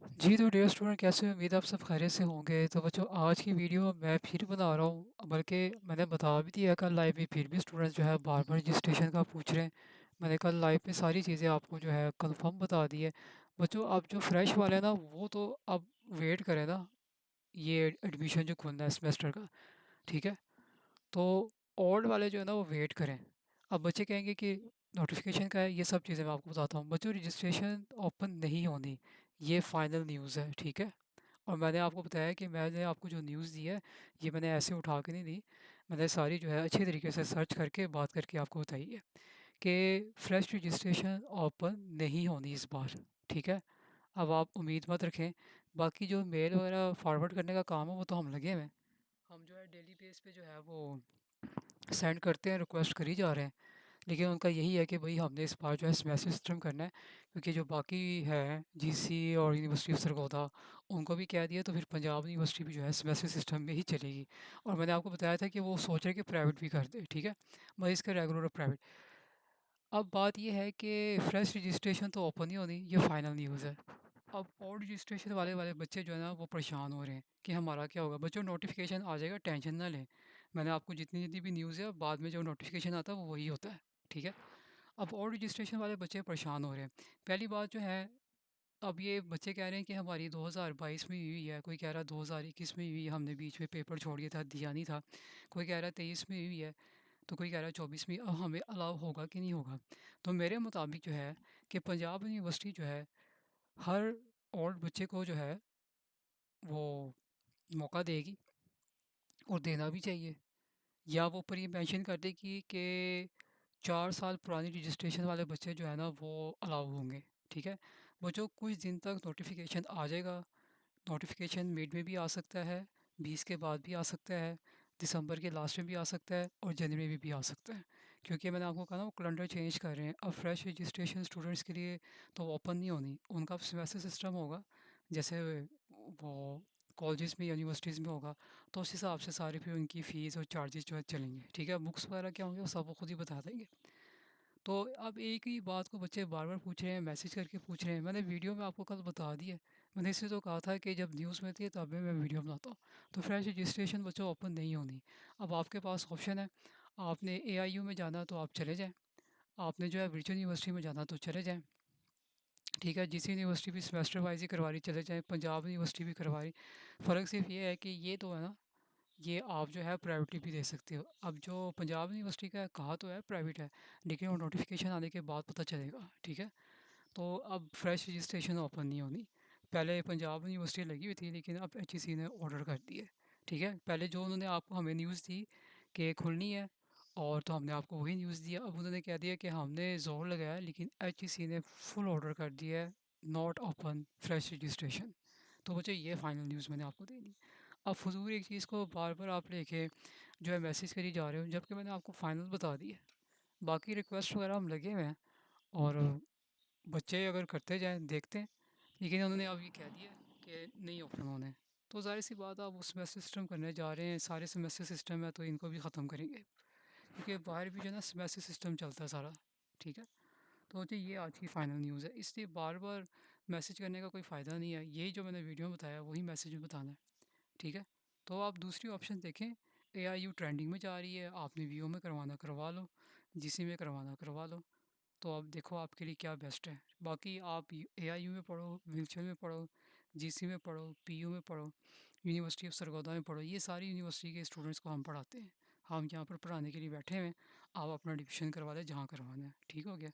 जी, तो dear student कैसे हैं? उम्मीद है आप सब खैरियत से होंगे। तो बच्चों आज की वीडियो मैं फिर बना रहा हूँ, बल्कि मैंने बता भी दिया कल लाइव में, फिर भी स्टूडेंट्स जो है बार-बार रजिस्ट्रेशन का पूछ रहे हैं। मैंने कल लाइव पे सारी चीज़ें आपको जो है कन्फर्म बता दी है। बच्चों अब जो फ्रेश वाले हैं ना वो तो अब वेट करें ना, ये एडमिशन जो खुलना है सेमेस्टर का, ठीक है? तो ओल्ड वाले जो है ना वो वेट करें। अब बच्चे कहेंगे कि नोटिफिकेशन का है, ये सब चीज़ें मैं आपको बताता हूँ। बच्चों रजिस्ट्रेशन ओपन नहीं होनी, ये फाइनल न्यूज़ है, ठीक है? और मैंने आपको बताया कि मैंने आपको जो न्यूज़ दी है, ये मैंने ऐसे उठा के नहीं दी। मैंने सारी जो है अच्छे तरीके से सर्च करके बात करके आपको बताई है कि फ्रेश रजिस्ट्रेशन ओपन नहीं होनी इस बार, ठीक है? अब आप उम्मीद मत रखें। बाकी जो मेल वगैरह फॉरवर्ड करने का काम है वो तो हम लगे हुए हैं। हम जो है डेली बेस पे जो है वो सेंड करते हैं, रिक्वेस्ट करी जा रहे हैं। लेकिन उनका यही है कि भई हमने इस बार जो है सेमेस्टर सिस्टम करना है, क्योंकि जो बाकी है जीसी और यूनिवर्सिटी ऑफ सरगोधा उनको भी कह दिया, तो फिर पंजाब यूनिवर्सिटी भी जो है सेमेस्टर सिस्टम में ही चलेगी। और मैंने आपको बताया था कि वो सोच रहे हैं कि प्राइवेट भी कर दे, ठीक है? मतलब इसका रेगुलर और प्राइवेट। अब बात ये है कि फ्रेश रजिस्ट्रेशन तो ओपन ही होनी, ये फाइनल न्यूज़ है। अब ओल्ड रजिस्ट्रेशन वाले वाले बच्चे जो है ना वो परेशान हो रहे हैं कि हमारा क्या होगा। बच्चों नोटिफिकेशन आ जाएगा, टेंशन ना लें। मैंने आपको जितनी जितनी भी न्यूज़ है बाद में जो नोटिफिकेशन आता है वो वही होता है, ठीक है? अब और रजिस्ट्रेशन वाले बच्चे परेशान हो रहे हैं। पहली बात जो है, अब ये बच्चे कह रहे हैं कि हमारी 2022 में हुई है, कोई कह रहा है 2021 में हुई है, हमने बीच में पेपर छोड़ दिया था, दिया नहीं था। कोई कह रहा है 23 में हुई है, तो कोई कह रहा है 24 में। अब हमें अलाउ होगा कि नहीं होगा? तो मेरे मुताबिक जो है कि पंजाब यूनिवर्सिटी जो है हर ओल्ड बच्चे को जो है वो मौका देगी, और देना भी चाहिए। या वो ऊपर ये मेंशन कर देगी कि 4 साल पुरानी रजिस्ट्रेशन वाले बच्चे जो है ना वो अलाउ होंगे, ठीक है? बच्चों कुछ दिन तक नोटिफिकेशन आ जाएगा। नोटिफिकेशन मिड में भी आ सकता है, 20 के बाद भी आ सकता है, दिसंबर के लास्ट में भी आ सकता है, और जनवरी में भी आ सकता है। क्योंकि मैंने आपको कहा ना वो कैलेंडर चेंज कर रहे हैं। अब फ्रेश रजिस्ट्रेशन स्टूडेंट्स के लिए तो ओपन नहीं होनी, उनका सेमेस्टर सिस्टम होगा जैसे वो कॉलेजेस में यूनिवर्सिटीज़ में होगा। तो उस हिसाब से सारी फिर उनकी फ़ीस और चार्जेस जो है चलेंगे, ठीक है? बुक्स वगैरह क्या होंगे वो सब वो खुद ही बता देंगे। तो अब एक ही बात को बच्चे बार-बार पूछ रहे हैं, मैसेज करके पूछ रहे हैं। मैंने वीडियो में आपको कल बता दिया है। मैंने इससे तो कहा था कि जब न्यूज़ में थी तब भी मैं वीडियो बनाता हूँ। तो फ्रेश रजिस्ट्रेशन बच्चों ओपन नहीं होनी। अब आपके पास ऑप्शन है, आपने एआईयू में जाना तो आप चले जाएँ, आपने जो है वर्चुअल यूनिवर्सिटी में जाना तो चले जाएँ, ठीक है? जिस यूनिवर्सिटी भी सेमेस्टर वाइज़ ही करवा रही चले जाएँ, पंजाब यूनिवर्सिटी भी करवा रही। फ़र्क सिर्फ़ ये है कि ये तो है ना, ये आप जो है प्रायोरिटी भी दे सकते हो। अब जो पंजाब यूनिवर्सिटी का कहा तो है प्राइवेट है, लेकिन वो नोटिफ़िकेशन आने के बाद पता चलेगा, ठीक है? तो अब फ्रेश रजिस्ट्रेशन ओपन नहीं होनी। पहले पंजाब यूनिवर्सिटी लगी हुई थी, लेकिन अब एचईसी ने ऑर्डर कर दिए, ठीक है? पहले जो उन्होंने आपको हमें न्यूज़ दी कि खुलनी है, और तो हमने आपको वही न्यूज़ दिया। अब उन्होंने कह दिया कि हमने ज़ोर लगाया, लेकिन एचईसी ने फुल ऑर्डर कर दिया है, नॉट ओपन फ्रेश रजिस्ट्रेशन। तो बच्चों ये फाइनल न्यूज़ मैंने आपको दे दी। अब फ़िज़ूल एक चीज़ को बार-बार आप लेके जो है मैसेज करी जा रहे हो, जबकि मैंने आपको फाइनल बता दी है। बाकी रिक्वेस्ट वगैरह हम लगे हुए हैं, और बच्चे अगर करते जाएँ देखते हैं। लेकिन उन्होंने अब ये कह दिया है कि नहीं ओपन होने। तो ज़ाहिर-सी बात है, अब उसमें सिस्टम करने जा रहे हैं, सारे सेमेस्टर सिस्टम है तो इनको भी ख़त्म करेंगे। क्योंकि बाहर भी जो है ना सेमेस्टर सिस्टम चलता है सारा, ठीक है? तो जी ये आज की फाइनल न्यूज़ है, इसलिए बार-बार मैसेज करने का कोई फ़ायदा नहीं है। यही जो मैंने वीडियो में बताया वही मैसेज में बताना है, ठीक है? तो आप दूसरी ऑप्शन देखें, एआईयू ट्रेंडिंग में जा रही है, आपने वीओ में करवाना करवा लो, जीसी में करवाना करवा लो। तो अब देखो आपके लिए क्या बेस्ट है। बाकी आप एआईयू में पढ़ो, व्हीलचेयर में पढ़ो, जीसी में पढ़ो, पीयू में पढ़ो, यूनिवर्सिटी ऑफ सरगोधा में पढ़ो, ये सारी यूनिवर्सिटी के स्टूडेंट्स को हम पढ़ाते हैं। हम यहाँ पर पढ़ाने के लिए बैठे हुए हैं, आप अपना एडमिशन करवा लें जहाँ करवाना है। ठीक हो गया?